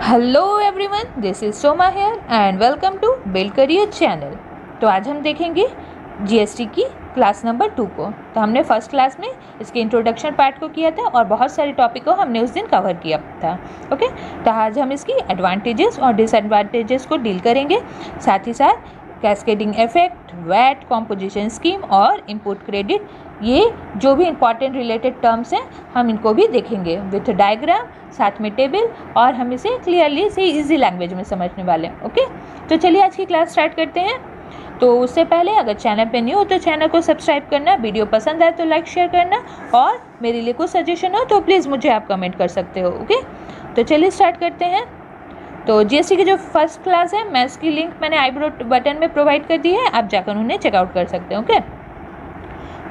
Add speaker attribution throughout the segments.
Speaker 1: Hello everyone, this is Soma here and welcome to build career channel. तो आज हम देखेंगे जीएसटी की क्लास नंबर 2 को। तो हमने फर्स्ट क्लास में इसके इंट्रोडक्शन पार्ट को किया था और बहुत सारे टॉपिक को हमने उस दिन कवर किया था। ओके, तो आज हम इसकी एडवांटेजेस और डिसएडवांटेजेस को डील करेंगे, साथ ही साथ cascading effect, VAT, composition scheme और इनपुट क्रेडिट, ये जो भी इंपॉर्टेंट रिलेटेड टर्म्स हैं हम इनको भी देखेंगे विथ डायग्राम, साथ में टेबल, और हम इसे क्लियरली से इजी लैंग्वेज में समझने वाले हैं। ओके, तो चलिए आज की क्लास स्टार्ट करते हैं। तो उससे पहले अगर चैनल पे न्यू हो तो चैनल को सब्सक्राइब करना, वीडियो पसंद आए तो लाइक शेयर करना, और मेरे लिए कुछ सजेशन हो तो प्लीज़ मुझे आप कमेंट कर सकते हो। ओके, तो चलिए स्टार्ट करते हैं। तो जीएसटी की जो फर्स्ट क्लास है, मैं इसकी लिंक मैंने आई बटन में प्रोवाइड कर दी है, आप जाकर उन्हें चेकआउट कर सकते हो। ओके,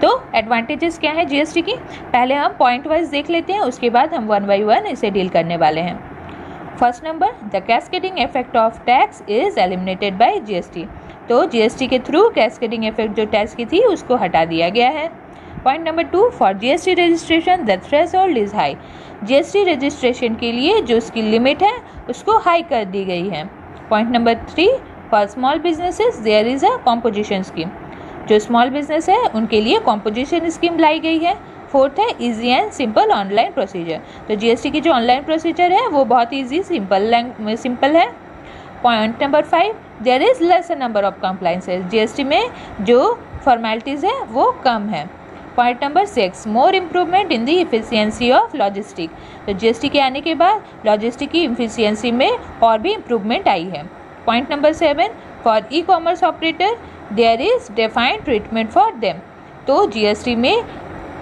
Speaker 1: तो एडवांटेजेस क्या है जीएसटी की, पहले हम पॉइंट वाइज देख लेते हैं, उसके बाद हम वन बाई वन इसे डील करने वाले हैं। First number, the cascading effect of tax is eliminated bye GST. तो जीएसटी के थ्रू कैस्केडिंग इफेक्ट जो टैक्स की थी उसको हटा दिया गया है। Point number 2, for GST registration the threshold is high. GST registration के लिए जो उसकी लिमिट है उसको हाई कर दी गई है। Point number 3, for small businesses there is a composition scheme. जो स्मॉल बिजनेस है उनके लिए कॉम्पोजिशन स्कीम लाई गई है। फोर्थ है easy and simple online procedure. तो जीएसटी की जो ऑनलाइन प्रोसीजर है वो बहुत ईजी सिंपल है। Point number 5, there is less number of compliances. GST में जो फॉर्मेलिटीज़ है वो कम है। Point number 6, more improvement in the efficiency of logistic. तो जीएसटी के आने के बाद लॉजिस्टिक की इफिशियंसी में और भी इम्प्रूवमेंट आई है। Point number 7, for e commerce operator there is defined treatment for them. तो जीएसटी में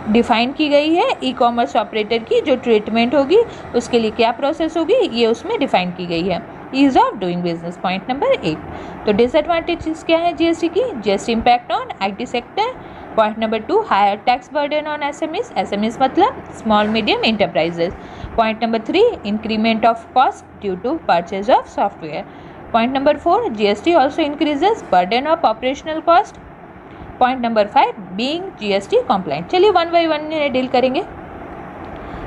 Speaker 1: डिफाइन की गई है ई कॉमर्स ऑपरेटर की जो ट्रीटमेंट होगी, उसके लिए क्या प्रोसेस होगी, ये उसमें डिफाइन की गई है। Ease of doing business, point number 8। तो डिसएडवांटेजेस क्या है जीएसटी की, GST impact on IT sector. Point number 2, higher tax burden on SMEs. SMEs मतलब small medium enterprises. Point number 3, increment of cost due to purchase of software. Point number 4, GST also increases burden of operational cost. Point number 5, being GST compliant. चलिए one by one deal करेंगे।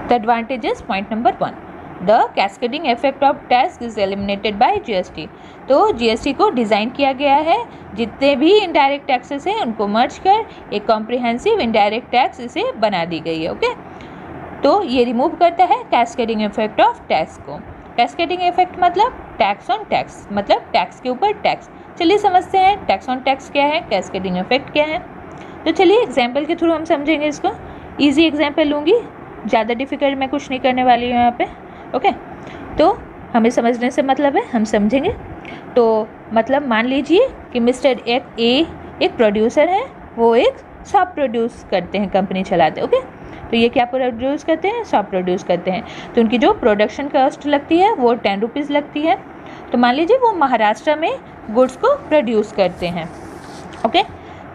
Speaker 1: The advantages, point number 1, the cascading effect of tax is eliminated by GST. तो GST को design किया गया है, जितने भी indirect taxes हैं उनको मर्ज कर एक कॉम्प्रिहेंसिव इनडायरेक्ट टैक्स इसे बना दी गई है। ओके, तो ये रिमूव करता है कैस्केडिंग इफेक्ट ऑफ टैक्स को। कैस्केडिंग इफेक्ट मतलब टैक्स ऑन टैक्स, मतलब टैक्स के ऊपर टैक्स। चलिए समझते हैं टैक्स ऑन टैक्स क्या है, कैस्केडिंग इफेक्ट क्या है। तो चलिए एग्जांपल के थ्रू हम समझेंगे इसको। इजी एग्जांपल लूँगी, ज़्यादा डिफिकल्ट मैं कुछ नहीं करने वाली हूँ यहाँ पे। ओके, तो हमें समझने से मतलब है, हम समझेंगे। तो मतलब मान लीजिए कि मिस्टर ए एक प्रोड्यूसर है, वो एक शॉप प्रोड्यूस करते हैं, कंपनी चलाते हैं। ओके, तो ये क्या प्रोड्यूस करते हैं, शॉप प्रोड्यूस करते हैं। तो उनकी जो प्रोडक्शन कॉस्ट लगती है वो 10 रुपीज़ लगती है। तो मान लीजिए वो महाराष्ट्र में गुड्स को प्रोड्यूस करते हैं। ओके,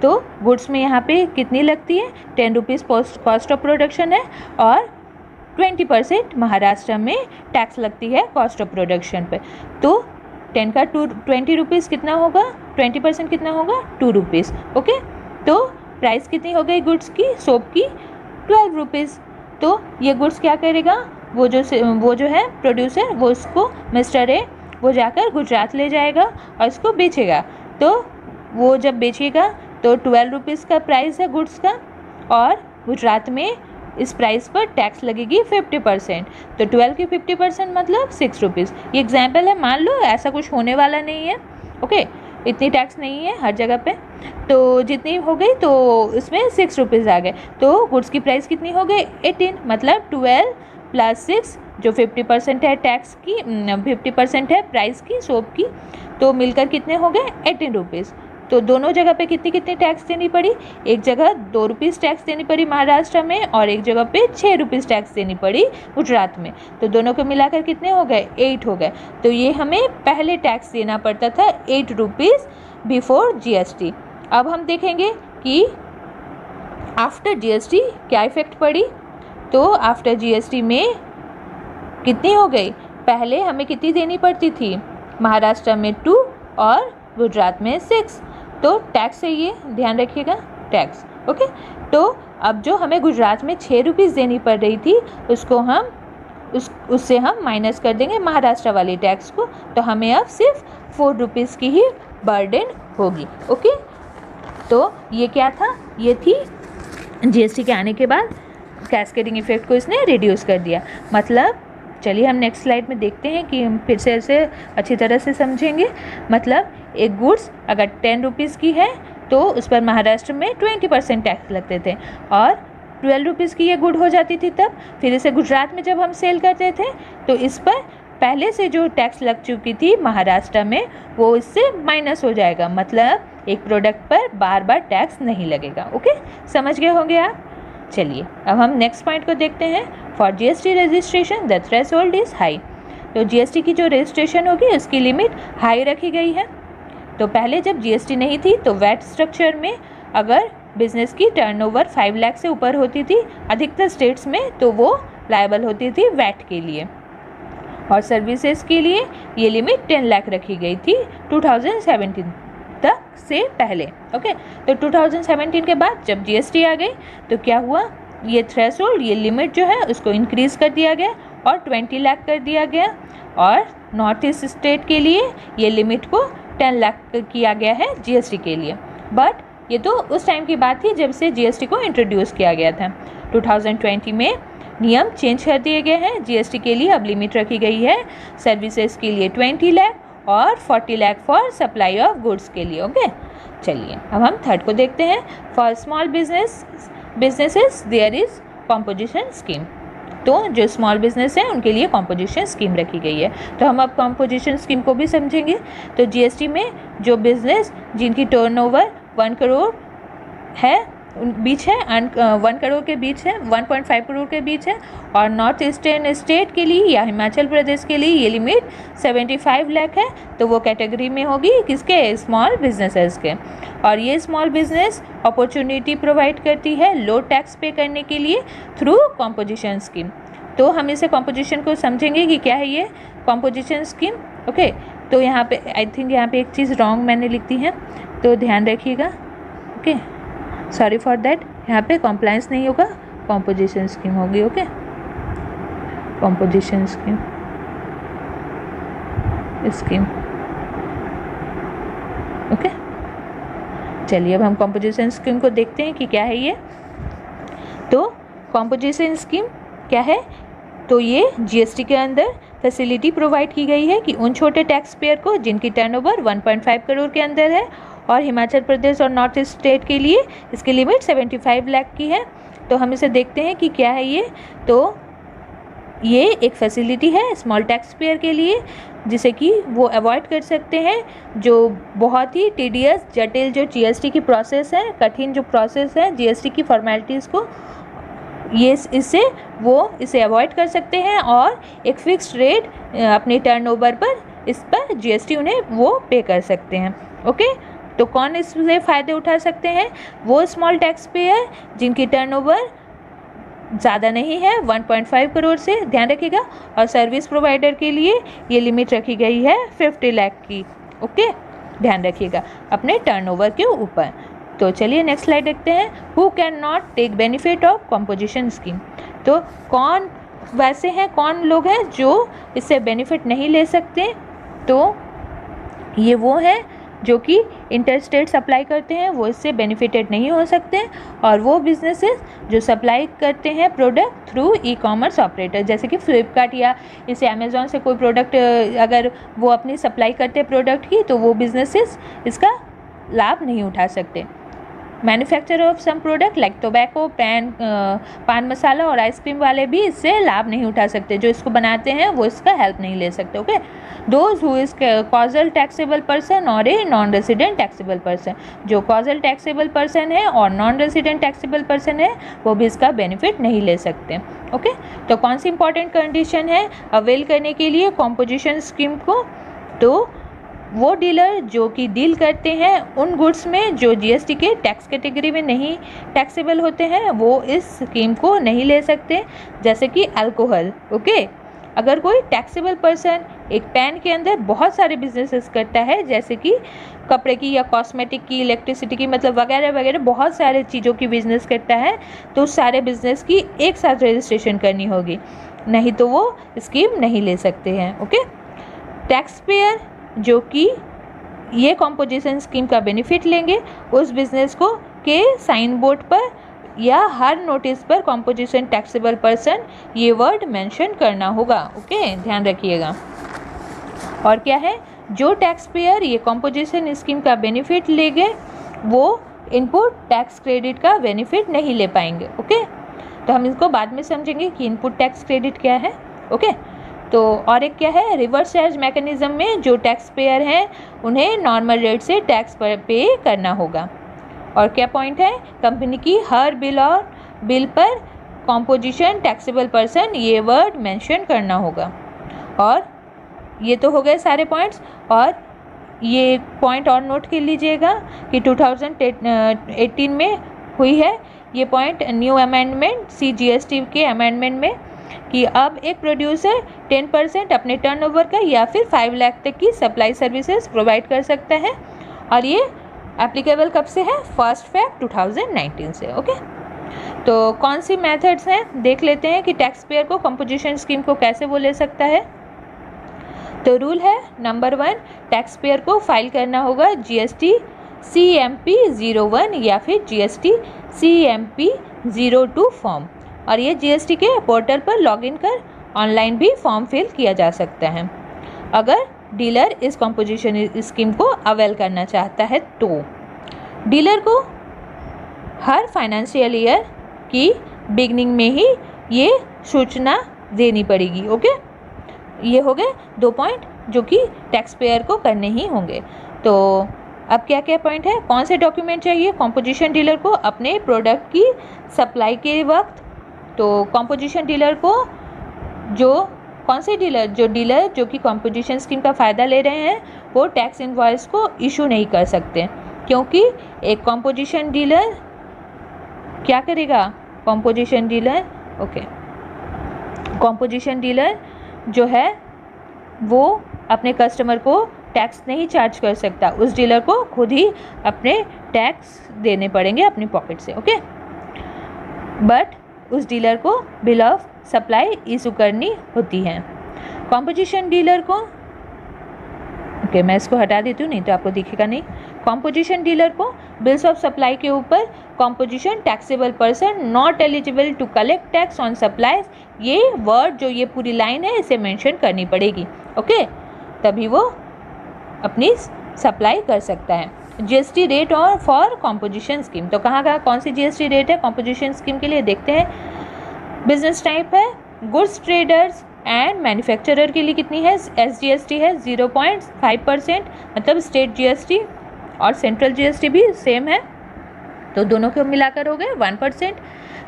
Speaker 1: तो गुड्स में यहाँ पे कितनी लगती है, 10 रुपीज़ कॉस्ट ऑफ प्रोडक्शन है, और 20% महाराष्ट्र में टैक्स लगती है कॉस्ट ऑफ प्रोडक्शन पे। तो 10 का 20 रुपीज़ कितना होगा, 20% कितना होगा, 2 रुपीज़। ओके, तो प्राइस कितनी हो गई गुड्स की, सोप की, 12 रुपीज़। तो ये गुड्स क्या करेगा, वो जो है प्रोड्यूसर, वो उसको मिस्टर ए वो जाकर गुजरात ले जाएगा और इसको बेचेगा। तो वो जब बेचेगा तो 12 रुपीज़ का प्राइस है गुड्स का, और गुजरात में इस प्राइस पर टैक्स लगेगी 50%। तो 12 की 50% मतलब 6 रुपीज़। ये एग्जाम्पल है, मान लो ऐसा कुछ होने वाला नहीं है। ओके, इतनी टैक्स नहीं है हर जगह पे, तो जितनी हो गई तो इसमें 6 रुपीज़ आ गए। तो गुड्स की प्राइस कितनी हो गई, 18, मतलब 12 + 6 जो 50% है टैक्स की, 50% है प्राइस की, सोप की, तो मिलकर कितने हो गए, 18 रुपीज़। तो दोनों जगह पे कितनी कितनी टैक्स देनी पड़ी, एक जगह 2 रुपीज़ टैक्स देनी पड़ी महाराष्ट्र में, और एक जगह पे 6 रुपीज़ टैक्स देनी पड़ी गुजरात में। तो दोनों को मिलाकर कितने हो गए, 8 हो गए। तो ये हमें पहले टैक्स देना पड़ता था 8 रुपीज़ बिफोर जीएसटी। अब हम देखेंगे कि आफ्टर जीएसटी क्या इफेक्ट पड़ी। तो आफ्टर जीएसटी में कितनी हो गई, पहले हमें कितनी देनी पड़ती थी, महाराष्ट्र में 2 और गुजरात में 6। तो टैक्स है, ये ध्यान रखिएगा, टैक्स। ओके, तो अब जो हमें गुजरात में 6 रुपीज़ देनी पड़ रही थी उसको हम उससे हम माइनस कर देंगे महाराष्ट्र वाली टैक्स को, तो हमें अब सिर्फ 4 रुपीज़ की ही बर्डन होगी। ओके, तो ये क्या था, ये थी जीएसटी के आने के बाद कैस्केडिंग इफेक्ट को इसने रिड्यूस कर दिया। मतलब चलिए हम नेक्स्ट स्लाइड में देखते हैं कि हम फिर से ऐसे अच्छी तरह से समझेंगे। मतलब एक गुड्स अगर 10 रुपीज़ की है तो उस पर महाराष्ट्र में 20% टैक्स लगते थे, और 12 रुपीज़ की ये गुड हो जाती थी तब। फिर इसे गुजरात में जब हम सेल करते थे तो इस पर पहले से जो टैक्स लग चुकी थी महाराष्ट्र में वो इससे माइनस हो जाएगा। मतलब एक प्रोडक्ट पर बार बार टैक्स नहीं लगेगा। ओके, समझ गए होंगे आप। चलिए अब हम नेक्स्ट पॉइंट को देखते हैं। For GST registration the threshold is high. तो जीएसटी की जो रजिस्ट्रेशन होगी उसकी लिमिट हाई रखी गई है। तो पहले जब जीएसटी नहीं थी तो वैट स्ट्रक्चर में अगर बिजनेस की टर्नओवर 5 लाख से ऊपर होती थी अधिकतर स्टेट्स में, तो वो लायबल होती थी वैट के लिए, और सर्विसेज के लिए ये लिमिट 10 लाख रखी गई थी 2017 तक से पहले। ओके, तो 2017 के बाद जब जीएसटी आ गई तो क्या हुआ, ये थ्रेशोल्ड, ये लिमिट जो है उसको इंक्रीज़ कर दिया गया और 20 लाख कर दिया गया, और नॉर्थ ईस्ट स्टेट के लिए ये लिमिट को 10 लाख किया गया है जीएसटी के लिए। बट ये तो उस टाइम की बात थी जब से जीएसटी को इंट्रोड्यूस किया गया था। 2020 में नियम चेंज कर दिए गए हैं। जीएसटी के लिए अब लिमिट रखी गई है सर्विसेज के लिए 20 लाख और 40 lakh for supply of goods के लिए। ओके, चलिए अब हम थर्ड को देखते हैं। For small businesses there is composition scheme. तो जो स्मॉल बिजनेस हैं उनके लिए कॉम्पोजिशन स्कीम रखी गई है। तो हम अब कॉम्पोजिशन स्कीम को भी समझेंगे। तो जीएसटी में जो बिजनेस जिनकी टर्नओवर 1 करोड़ है बीच है, 1 करोड़ के बीच है, 1.5 करोड़ के बीच है, और नॉर्थ ईस्टर्न स्टेट के लिए या हिमाचल प्रदेश के लिए ये लिमिट 75 लाख है, तो वो कैटेगरी में होगी किसके, स्मॉल बिजनेसेस के। और ये स्मॉल बिजनेस अपॉर्चुनिटी प्रोवाइड करती है लो टैक्स पे करने के लिए थ्रू कॉम्पोजिशन स्कीम। तो हम इसे कॉम्पोजिशन को समझेंगे कि क्या है ये कॉम्पोजिशन स्कीम। ओके, तो यहाँ पे आई थिंक यहाँ पे एक चीज़ रॉन्ग मैंने लिख दी है, तो ध्यान रखिएगा। ओके, सॉरी फॉर दैट, यहाँ पे कॉम्प्लायंस नहीं होगा, कॉम्पोजिशन स्कीम होगी। ओके, कॉम्पोजिशन स्कीम ओके, चलिए अब हम कॉम्पोजिशन स्कीम को देखते हैं कि क्या है ये। तो कॉम्पोजिशन स्कीम क्या है, तो ये जीएसटी के अंदर फैसिलिटी प्रोवाइड की गई है कि उन छोटे टैक्स पेयर को जिनकी टर्नओवर 1.5 करोड़ के अंदर है, और हिमाचल प्रदेश और नॉर्थ ईस्ट स्टेट के लिए इसकी लिमिट 75 लाख की है। तो हम इसे देखते हैं कि क्या है ये। तो ये एक फैसिलिटी है स्मॉल टैक्स पेयर के लिए, जिसे कि वो अवॉइड कर सकते हैं जो बहुत ही टीडियस जटिल जो जीएसटी की प्रोसेस है, कठिन जो प्रोसेस है जीएसटी की फॉर्मेलिटीज़ को, ये इससे वो इसे अवॉइड कर सकते हैं, और एक फिक्स्ड रेट अपने टर्नओवर पर इस पर जीएसटी उन्हें वो पे कर सकते हैं। ओके, तो कौन इससे फ़ायदे उठा सकते हैं, वो स्मॉल टैक्स पेयर जिनकी टर्नओवर ज़्यादा नहीं है 1.5 करोड़ से, ध्यान रखिएगा। और सर्विस प्रोवाइडर के लिए ये लिमिट रखी गई है 50 लाख की। ओके, ध्यान रखिएगा अपने टर्नओवर के ऊपर। तो चलिए नेक्स्ट स्लाइड देखते हैं। Who can not take benefit of composition scheme. तो कौन वैसे हैं, कौन लोग हैं जो इससे बेनिफिट नहीं ले सकते, तो ये वो हैं जो कि इंटरस्टेट सप्लाई करते हैं, वो इससे बेनिफिटेड नहीं हो सकते, और वो बिजनेसेस जो सप्लाई करते हैं प्रोडक्ट थ्रू ई कॉमर्स ऑपरेटर, जैसे कि फ्लिपकार्ट या इसे अमेज़ॉन से कोई प्रोडक्ट अगर वो अपनी सप्लाई करते हैं प्रोडक्ट की, तो वो बिजनेसेस इसका लाभ नहीं उठा सकते। Manufacture of some product like tobacco, paan masala और आइसक्रीम वाले भी इससे लाभ नहीं उठा सकते, जो इसको बनाते हैं वो इसका हेल्प नहीं ले सकते। Okay, those who is casual taxable person और a non resident taxable person, जो कॉजल टैक्सेबल पर्सन है और नॉन रेसिडेंट टैक्सेबल पर्सन है वो भी इसका बेनिफिट नहीं ले सकते। ओके, तो कौन सी इंपॉर्टेंट कंडीशन है अवेल करने के लिए कॉम्पोजिशन स्कीम को, तो वो डीलर जो कि डील करते हैं उन गुड्स में जो जीएसटी के टैक्स कैटेगरी में नहीं टैक्सेबल होते हैं, वो इस स्कीम को नहीं ले सकते, जैसे कि अल्कोहल। ओके, अगर कोई टैक्सेबल पर्सन एक पैन के अंदर बहुत सारे बिजनेसेस करता है, जैसे कि कपड़े की या कॉस्मेटिक की, इलेक्ट्रिसिटी की, मतलब वगैरह वगैरह बहुत सारे चीज़ों की बिजनेस करता है, तो सारे बिजनेस की एक साथ रजिस्ट्रेशन करनी होगी। नहीं तो वो स्कीम नहीं ले सकते हैं। ओके, टैक्स पेयर जो कि ये कॉम्पोजिशन स्कीम का बेनिफिट लेंगे, उस बिजनेस को के साइन बोर्ड पर या हर नोटिस पर कॉम्पोजिशन टैक्सेबल पर्सन ये वर्ड मेंशन करना होगा। ओके, ध्यान रखिएगा। और क्या है, जो टैक्स पेयर ये कॉम्पोजिशन स्कीम का बेनिफिट लेंगे वो इनपुट टैक्स क्रेडिट का बेनिफिट नहीं ले पाएंगे। ओके, तो हम इसको बाद में समझेंगे कि इनपुट टैक्स क्रेडिट क्या है। ओके, तो और एक क्या है, रिवर्स चार्ज मैकेनिज्म में जो टैक्स पेयर हैं उन्हें नॉर्मल रेट से टैक्स पे करना होगा। और क्या पॉइंट है, कंपनी की हर बिल पर कॉम्पोजिशन टैक्सेबल पर्सन ये वर्ड मेंशन करना होगा। और ये तो हो गए सारे पॉइंट्स। और ये पॉइंट और नोट कर लीजिएगा कि 2018 में हुई है ये पॉइंट न्यू अमेंडमेंट CGST के अमेंडमेंट में कि अब एक प्रोड्यूसर 10% अपने टर्नओवर का या फिर 5 लाख तक की सप्लाई सर्विसेज प्रोवाइड कर सकता है। और ये एप्लीकेबल कब से है, 1 Feb 2019 से। ओके, तो कौन सी मेथड्स हैं देख लेते हैं कि टैक्स पेयर को कंपोजिशन स्कीम को कैसे वो ले सकता है। तो रूल है नंबर 1, टैक्स पेयर को फाइल करना होगा GST CMP 01 या फिर GST CMP 02 फॉर्म। और ये GST के पोर्टल पर लॉगिन कर ऑनलाइन भी फॉर्म फिल किया जा सकता है। अगर डीलर इस कॉम्पोजिशन स्कीम को अवेल करना चाहता है तो डीलर को हर फाइनेंशियल ईयर की बिगनिंग में ही ये सूचना देनी पड़ेगी। ओके, ये हो गए 2 पॉइंट जो कि टैक्स पेयर को करने ही होंगे। तो अब क्या क्या पॉइंट है, कौन से डॉक्यूमेंट चाहिए कॉम्पोजिशन डीलर को अपने प्रोडक्ट की सप्लाई के वक्त। तो कॉम्पोजिशन डीलर को कौन से डीलर जो कि कॉम्पोजिशन स्कीम का फ़ायदा ले रहे हैं वो टैक्स इनवॉइस को इशू नहीं कर सकते, क्योंकि एक कॉम्पोजिशन डीलर क्या करेगा, कॉम्पोजिशन डीलर जो है वो अपने कस्टमर को टैक्स नहीं चार्ज कर सकता, उस डीलर को खुद ही अपने टैक्स देने पड़ेंगे अपनी पॉकेट से। ओके, बट उस डीलर को बिल ऑफ सप्लाई इशू करनी होती है। कॉम्पोजिशन डीलर को मैं इसको हटा देती हूँ, नहीं तो आपको दिखेगा नहीं। कॉम्पोजिशन डीलर को बिल्स ऑफ सप्लाई के ऊपर composition taxable person not eligible to collect tax on supplies, ये वर्ड जो ये पूरी लाइन है इसे मेंशन करनी पड़ेगी। ओके, तभी वो अपनी सप्लाई कर सकता है। GST रेट और फॉर कॉम्पोजिशन स्कीम, तो कहाँ कौन सी GST रेट है कॉम्पोजिशन स्कीम के लिए देखते हैं। बिजनेस टाइप है गुड्स ट्रेडर्स एंड मैन्युफैक्चरर के लिए कितनी है, SGST है 0.5%, मतलब स्टेट GST और सेंट्रल GST भी सेम है, तो दोनों को मिलाकर हो गए 1%।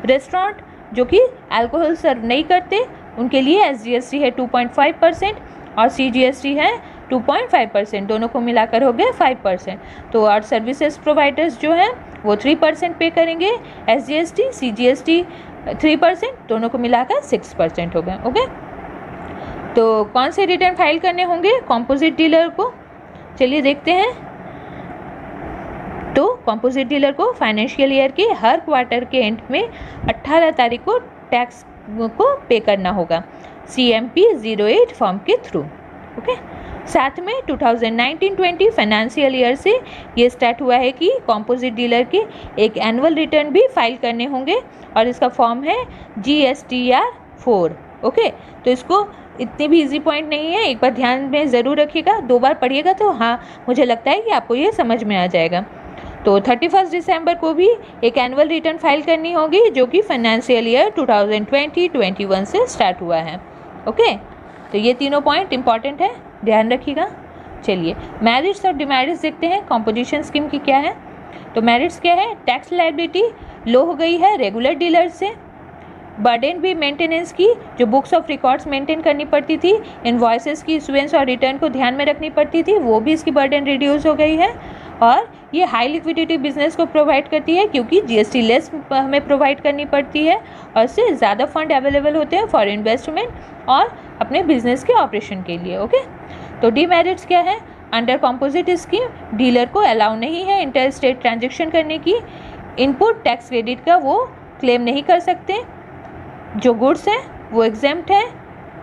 Speaker 1: रेस्टोरेंट जो कि अल्कोहल सर्व नहीं करते उनके लिए SGST है 2.5% और CGST है 2.5%, दोनों को मिलाकर हो गए 5%। तो और सर्विसेज प्रोवाइडर्स जो हैं वो 3% पे करेंगे, SGST CGST 3%, दोनों को मिलाकर 6% हो गए। ओके, तो कौन से रिटर्न फाइल करने होंगे कॉम्पोजिट डीलर को, चलिए देखते हैं। तो कॉम्पोजिट डीलर को फाइनेंशियल ईयर के हर क्वार्टर के एंड में 18 तारीख को टैक्स को पे करना होगा CMP 08 फॉर्म के थ्रू। ओके, साथ में 2019-20 फाइनेंशियल ईयर से ये स्टार्ट हुआ है कि कॉम्पोजिट डीलर के एक एनुअल रिटर्न भी फाइल करने होंगे और इसका फॉर्म है GSTR 4। ओके, तो इसको इतनी भी इजी पॉइंट नहीं है, एक बार ध्यान में ज़रूर रखिएगा, 2 बार पढ़िएगा तो हाँ मुझे लगता है कि आपको ये समझ में आ जाएगा। तो 31 दिसंबर को भी एक एनुअल रिटर्न फाइल करनी होगी जो कि फाइनेंशियल ईयर 2020-21 से स्टार्ट हुआ है। ओके, तो ये तीनों पॉइंट इंपॉर्टेंट है, ध्यान रखिएगा। चलिए मेरिट्स और डिमेरिट्स देखते हैं कॉम्पोजिशन स्कीम की क्या है। तो मेरिट्स क्या है, टैक्स लायबिलिटी लो हो गई है रेगुलर डीलर से, बर्डन भी मेंटेनेंस की, जो बुक्स ऑफ रिकॉर्ड्स मेंटेन करनी पड़ती थी, इनवॉइसेस की इशुएंस और रिटर्न को ध्यान में रखनी पड़ती थी, वो भी इसकी बर्डन रिड्यूस हो गई है। और ये हाई लिक्विडिटी बिजनेस को प्रोवाइड करती है क्योंकि GST लेस हमें प्रोवाइड करनी पड़ती है और इससे ज़्यादा फंड अवेलेबल होते हैं फॉर इन्वेस्टमेंट और अपने बिजनेस के ऑपरेशन के लिए। ओके, तो डीमेरिट्स क्या है, अंडर कॉम्पोजिट स्कीम डीलर को अलाउ नहीं है इंटर स्टेट ट्रांजेक्शन करने की, इनपुट टैक्स क्रेडिट का वो क्लेम नहीं कर सकते, जो गुड्स हैं वो एग्जेम्प्ट है,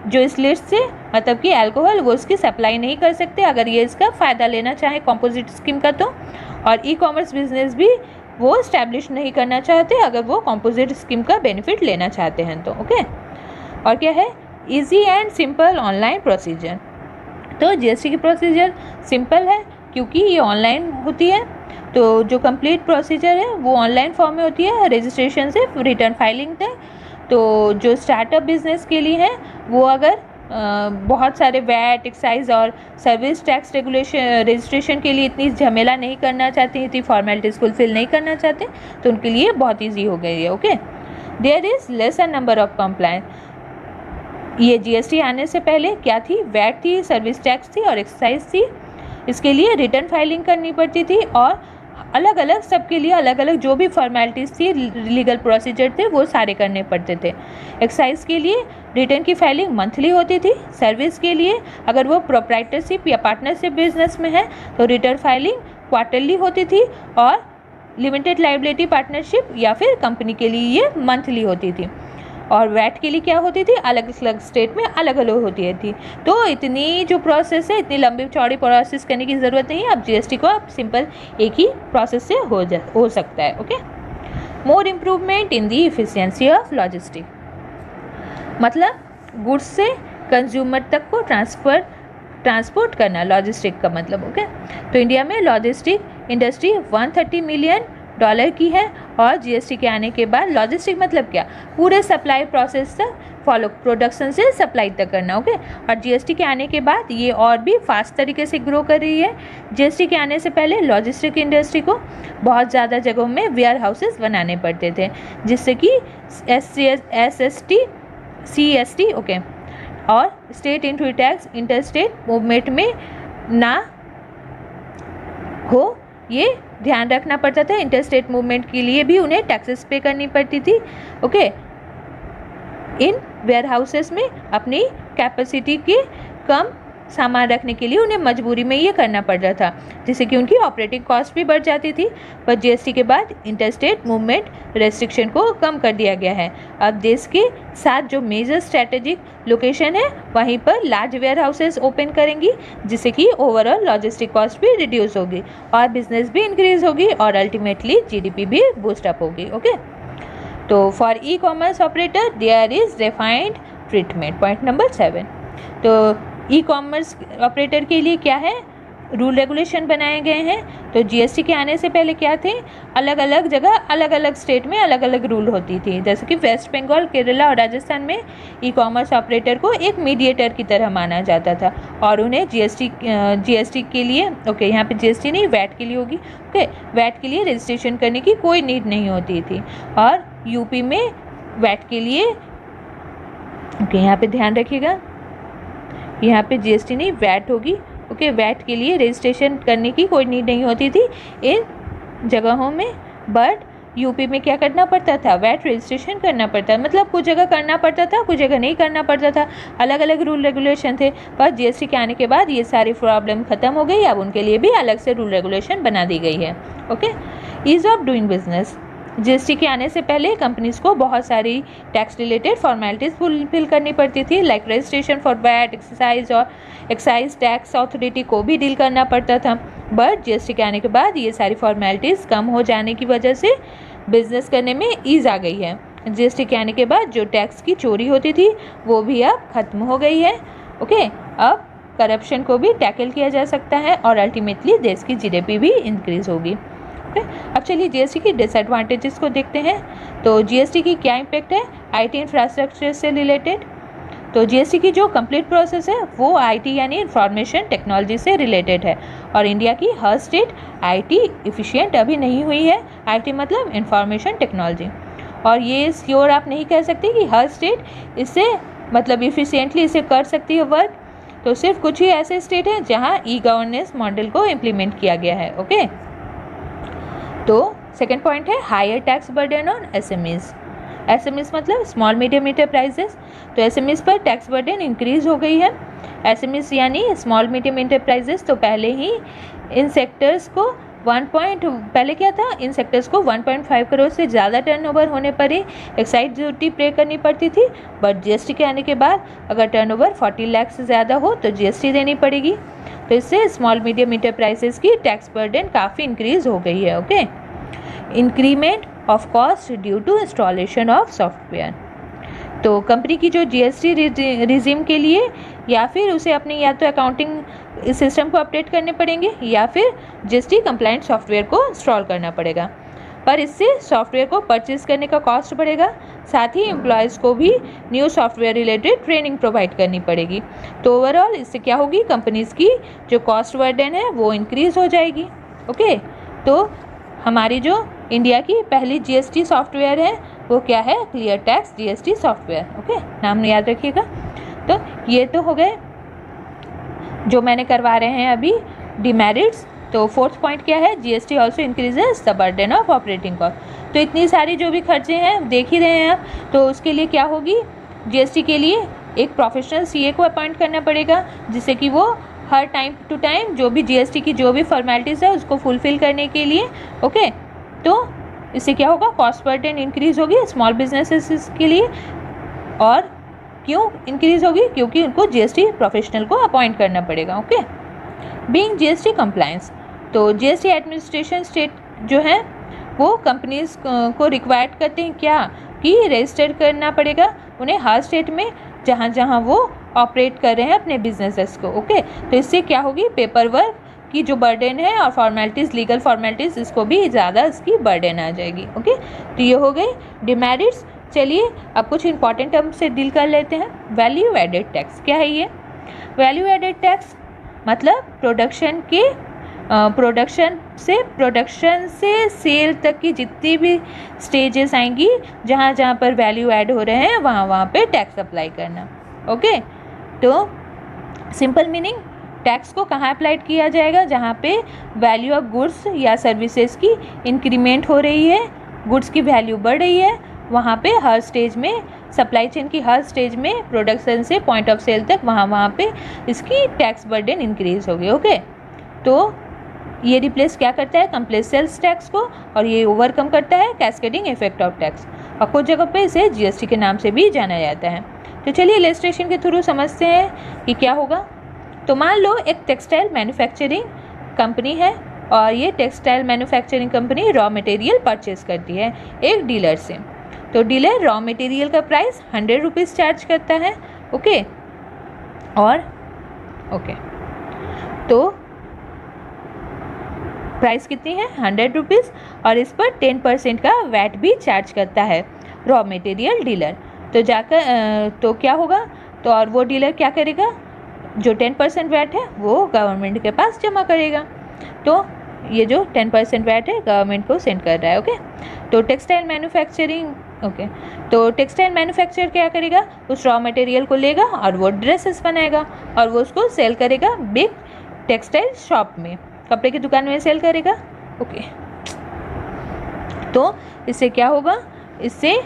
Speaker 1: जो इस लिस्ट से मतलब कि अल्कोहल वो उसकी सप्लाई नहीं कर सकते अगर ये इसका फ़ायदा लेना चाहे कंपोजिट स्कीम का तो। और ई कॉमर्स बिजनेस भी वो इस्टेब्लिश नहीं करना चाहते अगर वो कंपोजिट स्कीम का बेनिफिट लेना चाहते हैं तो। ओके, और क्या है, easy and simple online procedure. तो जीएसटी की प्रोसीजर सिंपल है क्योंकि ये ऑनलाइन होती है, तो जो कंप्लीट प्रोसीजर है वो ऑनलाइन फॉर्म में होती है, रजिस्ट्रेशन से रिटर्न फाइलिंग तक। तो जो स्टार्टअप बिजनेस के लिए है वो अगर बहुत सारे वैट, एक्साइज और सर्विस टैक्स रेगुलेशन रजिस्ट्रेशन के लिए इतनी झमेला नहीं करना चाहते, इतनी फॉर्मेलिटीज़ फुलफिल नहीं करना चाहते, तो उनके लिए बहुत ईजी हो गई है। Okay, there is lesser number of compliance. ये जीएसटी आने से पहले क्या थी, वैट थी, सर्विस टैक्स थी और एक्साइज थी। इसके लिए रिटर्न फाइलिंग करनी पड़ती थी और अलग अलग सबके लिए अलग अलग जो भी फॉर्मेलिटीज़ थी, लीगल प्रोसीजर थे, वो सारे करने पड़ते थे। एक्साइज के लिए रिटर्न की फाइलिंग मंथली होती थी। सर्विस के लिए अगर वो प्रोप्राइटरशिप या पार्टनरशिप बिजनेस में है तो रिटर्न फाइलिंग क्वार्टरली होती थी, और लिमिटेड लाइबिलिटी पार्टनरशिप या फिर कंपनी के लिए ये मंथली होती थी। और वैट के लिए क्या होती थी, अलग अलग स्टेट में अलग अलग होती थी। तो इतनी जो प्रोसेस है, इतनी लंबी चौड़ी प्रोसेस करने की ज़रूरत नहीं है। अब जीएसटी को आप सिंपल एक ही प्रोसेस से हो सकता है। Okay, more improvement in the efficiency of logistic, मतलब गुड्स से कंज्यूमर तक को ट्रांसपोर्ट करना, लॉजिस्टिक का मतलब। ओके, तो इंडिया में लॉजिस्टिक इंडस्ट्री 130 मिलियन डॉलर की है, और जीएसटी के आने के बाद लॉजिस्टिक मतलब क्या, पूरे सप्लाई प्रोसेस तक फॉलो, प्रोडक्शन से सप्लाई तक करना। ओके, और जीएसटी के आने के बाद ये और भी फास्ट तरीके से ग्रो कर रही है। जीएसटी के आने से पहले लॉजिस्टिक इंडस्ट्री को बहुत ज़्यादा जगहों में वेयर हाउसेस बनाने पड़ते थे, जिससे कि SST, CST ओके और state income tax interstate movement में ना हो, ये ध्यान रखना पड़ता था। इंटरस्टेट मूवमेंट के लिए भी उन्हें टैक्सेस पे करनी पड़ती थी। ओके, इन वेयर हाउसेस में अपनी कैपेसिटी के कम सामान रखने के लिए उन्हें मजबूरी में ये करना पड़ रहा था, जिससे कि उनकी ऑपरेटिंग कॉस्ट भी बढ़ जाती थी। पर जीएसटी के बाद इंटरस्टेट मूवमेंट रेस्ट्रिक्शन को कम कर दिया गया है। अब देश के साथ जो मेजर स्ट्रेटेजिक लोकेशन है वहीं पर लार्ज वेयर हाउसेस ओपन करेंगी, जिससे कि ओवरऑल लॉजिस्टिक कॉस्ट भी रिड्यूस होगी और बिजनेस भी इंक्रीज होगी और अल्टीमेटली जीडीपी भी बूस्ट अप होगी। ओके, तो for e commerce operator there is defined treatment. Point number 7, तो ई कॉमर्स ऑपरेटर के लिए क्या है, रूल रेगुलेशन बनाए गए हैं। तो जीएसटी के आने से पहले क्या थे, अलग अलग जगह अलग अलग स्टेट में अलग अलग रूल होती थी। जैसे कि वेस्ट बंगाल, केरला और राजस्थान में ई कॉमर्स ऑपरेटर को एक मीडिएटर की तरह माना जाता था और उन्हें जीएसटी के लिए, ओके यहाँ पे जीएसटी नहीं वैट के लिए होगी, ओके वैट के लिए रजिस्ट्रेशन करने की कोई नीड नहीं होती थी। और यूपी में वैट के लिए, ओके यहाँ पे ध्यान रखिएगा, यहाँ पे जीएसटी नहीं वैट होगी। ओके, वैट के लिए रजिस्ट्रेशन करने की कोई नीड नहीं होती थी इन जगहों में, बट यूपी में क्या करना पड़ता था, वैट रजिस्ट्रेशन करना पड़ता, मतलब कुछ जगह करना पड़ता था, कुछ जगह नहीं करना पड़ता था, अलग अलग रूल रेगुलेशन थे। पर जीएसटी के आने के बाद ये सारी प्रॉब्लम खत्म हो गई, अब उनके लिए भी अलग से रूल रेगुलेशन बना दी गई है। Okay, ease of doing business, GST के आने से पहले कंपनीज को बहुत सारी टैक्स रिलेटेड फॉर्मेलिटीज़ फुलफिल करनी पड़ती थी, like registration for VAT, excise और एक्साइज टैक्स अथॉरिटी को भी डील करना पड़ता था। बट जीएसटी के आने के बाद ये सारी फॉर्मेलिटीज़ कम हो जाने की वजह से बिजनेस करने में ईज आ गई है। जीएसटी के आने के बाद जो टैक्स की चोरी होती थी वो भी अब खत्म हो गई है। ओके, अब करप्शन को भी टैकल किया जा सकता है और अल्टीमेटली देश की जीडीपी भी इंक्रीज होगी। अब चलिए जीएसटी की डिसएडवांटेजेस को देखते हैं। तो जीएसटी की क्या इम्पैक्ट है आईटी इंफ्रास्ट्रक्चर से रिलेटेड। तो जीएसटी की जो कंप्लीट प्रोसेस है वो आईटी यानी इंफॉर्मेशन टेक्नोलॉजी से रिलेटेड है, और इंडिया की हर स्टेट आईटी एफिशिएंट अभी नहीं हुई है। आईटी मतलब इंफॉर्मेशन टेक्नोलॉजी, और ये श्योर आप नहीं कह सकते कि हर स्टेट इससे मतलब इफिशिएंटली इसे कर सकती है वर्क। तो सिर्फ कुछ ही ऐसे स्टेट हैं जहाँ ई गवर्नेंस मॉडल को इम्प्लीमेंट किया गया है। ओके, तो सेकेंड पॉइंट है higher tax burden on SMEs. SMEs मतलब स्मॉल मीडियम इंटरप्राइजेस। तो एसएमईज पर टैक्स बर्डन इंक्रीज हो गई है। एसएमईज यानी स्मॉल मीडियम इंटरप्राइजेस तो पहले ही इन सेक्टर्स को पहले क्या था, इन सेक्टर्स को 1.5 करोड़ से ज़्यादा टर्नओवर होने पर ही एक्साइज ड्यूटी पे करनी पड़ती थी, बट जीएसटी के आने के बाद अगर टर्नओवर 40 लाख से ज़्यादा हो तो जीएसटी देनी पड़ेगी। तो इससे स्मॉल मीडियम इंटरप्राइजेस की टैक्स बर्डन काफ़ी इंक्रीज हो गई है। Okay, increment of cost due to installation of software. तो कंपनी की जो जीएसटी रिजीम के लिए या फिर उसे अपनी या तो अकाउंटिंग सिस्टम को अपडेट करने पड़ेंगे या फिर जीएसटी कंप्लाइंट सॉफ्टवेयर को इंस्टॉल करना पड़ेगा, पर इससे सॉफ्टवेयर को परचेज करने का कॉस्ट बढ़ेगा, साथ ही एम्प्लॉयज़ को भी new software related training provide करनी पड़ेगी। तो ओवरऑल इससे क्या होगी, कंपनीज़ की जो कॉस्ट बर्डन है वो इंक्रीज़ हो जाएगी। ओके, तो हमारी जो इंडिया की पहली जीएसटी सॉफ्टवेयर है वो क्या है, clear tax GST software. Okay, नाम याद रखिएगा। तो ये तो हो गए जो मैंने करवा रहे हैं अभी डिमेरिट्स। तो फोर्थ पॉइंट क्या है, GST also increases the burden of operating cost. तो इतनी सारी जो भी खर्चे हैं देख ही रहे हैं आप, तो उसके लिए क्या होगी, जीएसटी के लिए एक प्रोफेशनल सीए को अपॉइंट करना पड़ेगा, जिससे कि वो हर टाइम टू टाइम जो भी जीएसटी की जो भी फॉर्मेलिटीज़ है उसको फुलफ़िल करने के लिए। ओके, तो इससे क्या होगा, कॉस्ट बर्डन इंक्रीज होगी स्मॉल बिजनेसेस के लिए। और क्यों इंक्रीज होगी, क्योंकि उनको जीएसटी प्रोफेशनल को अपॉइंट करना पड़ेगा। Okay, being GST compliance. तो जीएसटी एडमिनिस्ट्रेशन स्टेट जो है वो कंपनीज को रिक्वायर्ड करते हैं क्या, कि रजिस्टर करना पड़ेगा उन्हें हर स्टेट में जहाँ जहाँ वो ऑपरेट कर रहे हैं अपने बिजनेसेस को। ओके, तो इससे क्या होगी, पेपर वर्क की जो बर्डन है और फॉर्मेलिटीज़, लीगल फॉर्मेलिटीज़, इसको भी ज़्यादा इसकी बर्डन आ जाएगी। ओके, तो ये हो गई डिमेरिट्स। चलिए अब कुछ इंपॉर्टेंट टर्म से डील कर लेते हैं। वैल्यू एडेड टैक्स क्या है ये, वैल्यू एडेड टैक्स मतलब प्रोडक्शन से सेल तक की जितनी भी स्टेजेस आएंगी, जहाँ जहाँ पर वैल्यू ऐड हो रहे हैं वहाँ पे टैक्स अप्लाई करना। ओके, तो सिंपल मीनिंग, टैक्स को कहाँ अप्लाइड किया जाएगा, जहाँ पे वैल्यू ऑफ गुड्स या सर्विसेज की इंक्रीमेंट हो रही है, गुड्स की वैल्यू बढ़ रही है, वहाँ पे हर स्टेज में, सप्लाई चेन की हर स्टेज में, प्रोडक्शन से पॉइंट ऑफ सेल तक, वहाँ पे इसकी टैक्स बर्डन इंक्रीज होगी। ओके, तो ये रिप्लेस क्या करता है, कंप्लेस सेल्स टैक्स को, और ये ओवरकम करता है कैस्केडिंग इफेक्ट ऑफ टैक्स, और कुछ जगह पे इसे जीएसटी के नाम से भी जाना जाता है। तो चलिए इलस्ट्रेशन के थ्रू समझते हैं कि क्या होगा। तो मान लो एक टेक्सटाइल मैन्युफैक्चरिंग कंपनी है, और ये textile manufacturing company raw material purchase करती है एक डीलर से। तो डीलर रॉ मटेरियल का प्राइस 100 रुपीज़ चार्ज करता है। ओके, और ओके, तो प्राइस कितनी है, 100 रुपीज़, और इस पर 10% का वैट भी चार्ज करता है रॉ मटेरियल डीलर। तो जाकर तो क्या होगा, तो और वो डीलर क्या करेगा, जो 10% वैट है वो गवर्नमेंट के पास जमा करेगा। तो ये जो 10% वैट है गवर्नमेंट को सेंड कर रहा है। ओके, तो टेक्सटाइल मैन्युफैक्चरिंग, ओके, तो टेक्सटाइल मैन्युफैक्चर क्या करेगा, उस रॉ मटेरियल को लेगा और वो ड्रेसेस बनाएगा और वो उसको सेल करेगा बिग टेक्सटाइल शॉप में, कपड़े की दुकान में सेल करेगा। ओके, तो इससे क्या होगा, इससे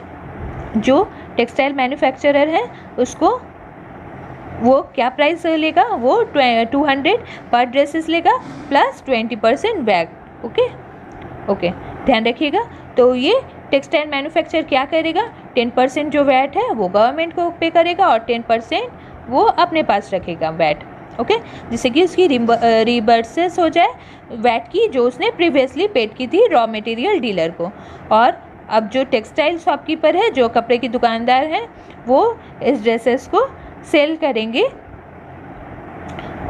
Speaker 1: जो टेक्सटाइल मैन्युफैक्चरर है उसको वो क्या प्राइस लेगा, वो 200 पर ड्रेसेस लेगा प्लस 20% बैग। ओके, ओके, ध्यान रखिएगा। तो ये टेक्सटाइल मैन्युफैक्चर क्या करेगा, 10% जो वैट है वो गवर्नमेंट को पे करेगा और 10% वो अपने पास रखेगा वैट। ओके, जिससे कि उसकी रिबर्सेस हो जाए वैट की जो उसने प्रीवियसली पेड की थी रॉ मटेरियल डीलर को। और अब जो टेक्सटाइल शॉपकीपर है, जो कपड़े की दुकानदार हैं, वो इस ड्रेसेस को सेल करेंगे।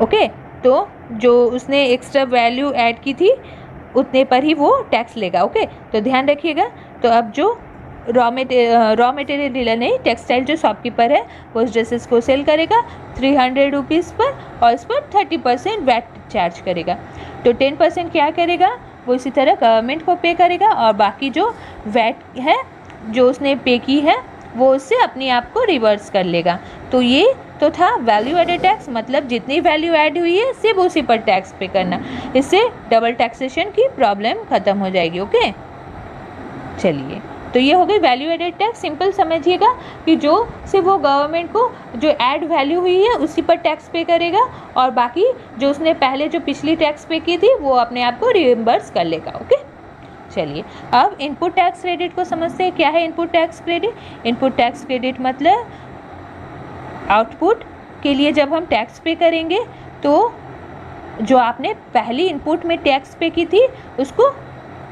Speaker 1: ओके, तो जो उसने एक्स्ट्रा वैल्यू ऐड की थी उतने पर ही वो टैक्स लेगा। ओके, तो ध्यान रखिएगा। तो अब जो रॉ मटेरियल डीलर नहीं, टेक्सटाइल जो शॉपकीपर है वो उस ड्रेसेस को सेल करेगा 300 रुपीज़ पर, और इस पर 30% वैट चार्ज करेगा। तो 10% क्या करेगा, वो इसी तरह गवर्नमेंट को पे करेगा, और बाकी जो वैट है जो उसने पे की है वो उससे अपने आप को रिवर्स कर लेगा। तो ये तो था वैल्यू एडेड टैक्स, मतलब जितनी वैल्यू ऐड हुई है सिर्फ उसी पर टैक्स पे करना। इससे डबल टैक्सेशन की प्रॉब्लम ख़त्म हो जाएगी। ओके, चलिए तो ये हो गई वैल्यू एडेड टैक्स। सिंपल समझिएगा कि जो सिर्फ वो गवर्नमेंट को जो ऐड वैल्यू हुई है उसी पर टैक्स पे करेगा, और बाकी जो उसने पहले जो पिछली टैक्स पे की थी वो अपने आप को रिइम्बर्स कर लेगा। ओके, चलिए अब इनपुट टैक्स क्रेडिट को समझते हैं। क्या है input tax credit? Input tax credit मतलब आउटपुट के लिए जब हम टैक्स पे करेंगे तो जो आपने पहली इनपुट में टैक्स पे की थी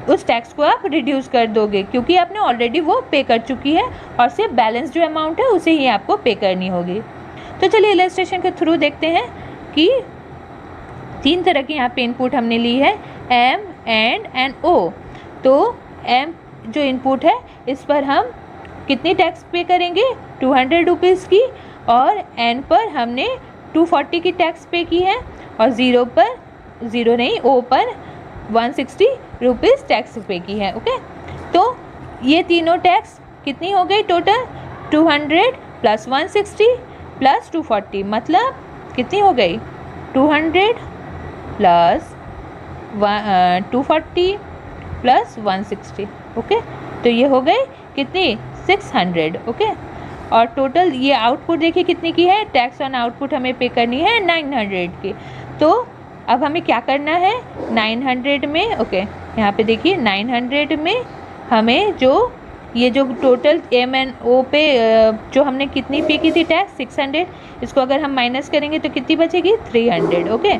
Speaker 1: उस टैक्स को आप रिड्यूस कर दोगे, क्योंकि आपने ऑलरेडी वो पे कर चुकी है और सिर्फ बैलेंस जो अमाउंट है उसे ही आपको पे करनी होगी। तो चलिए इलस्ट्रेशन के थ्रू देखते हैं कि 3 तरह की यहाँ पे इनपुट हमने ली है, एम, एंड ओ। तो एम जो इनपुट है इस पर हम कितनी टैक्स पे करेंगे? 200 रुपीज़ की, और एन पर हमने 240 की टैक्स पे की है, और ओ पर 160 रुपीज़ टैक्स पे की है। ओके, तो ये तीनों टैक्स कितनी हो गई टोटल? 200 प्लस 160 प्लस 240, मतलब कितनी हो गई? 200 प्लस 240 प्लस 160। ओके, तो ये हो गई कितनी? 600। ओके, और टोटल ये आउटपुट देखिए कितनी की है? टैक्स ऑन आउटपुट हमें पे करनी है 900 की। तो अब हमें क्या करना है? 900 में, ओके यहाँ पे देखिए 900 में हमें जो ये जो टोटल एम एन ओ पे जो हमने कितनी पे की थी टैक्स? 600। इसको अगर हम माइनस करेंगे तो कितनी बचेगी? 300। ओके,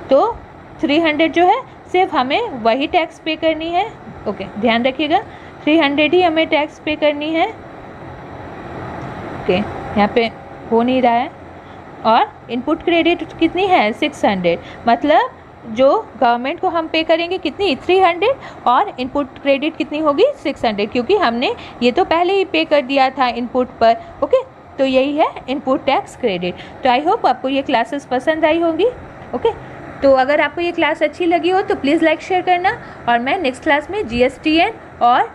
Speaker 1: तो 300 जो है सिर्फ हमें वही टैक्स पे करनी है। ओके, ध्यान रखिएगा 300 ही हमें टैक्स पे करनी है। ओके, यहाँ पे हो नहीं रहा है। और इनपुट क्रेडिट कितनी है? 600, मतलब जो गवर्नमेंट को हम पे करेंगे कितनी? 300, और इनपुट क्रेडिट कितनी होगी? 600, क्योंकि हमने ये तो पहले ही पे कर दिया था इनपुट पर। ओके, तो यही है इनपुट टैक्स क्रेडिट। तो आई होप आपको ये क्लासेस पसंद आई होंगी। ओके, तो अगर आपको ये क्लास अच्छी लगी हो तो प्लीज़ लाइक शेयर करना, और मैं नेक्स्ट क्लास में GSTN और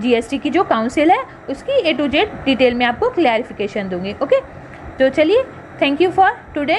Speaker 1: GST की जो काउंसिल है उसकी A to Z डिटेल में आपको क्लैरिफिकेशन दूंगी। ओके, तो चलिए, थैंक यू फॉर टुडे।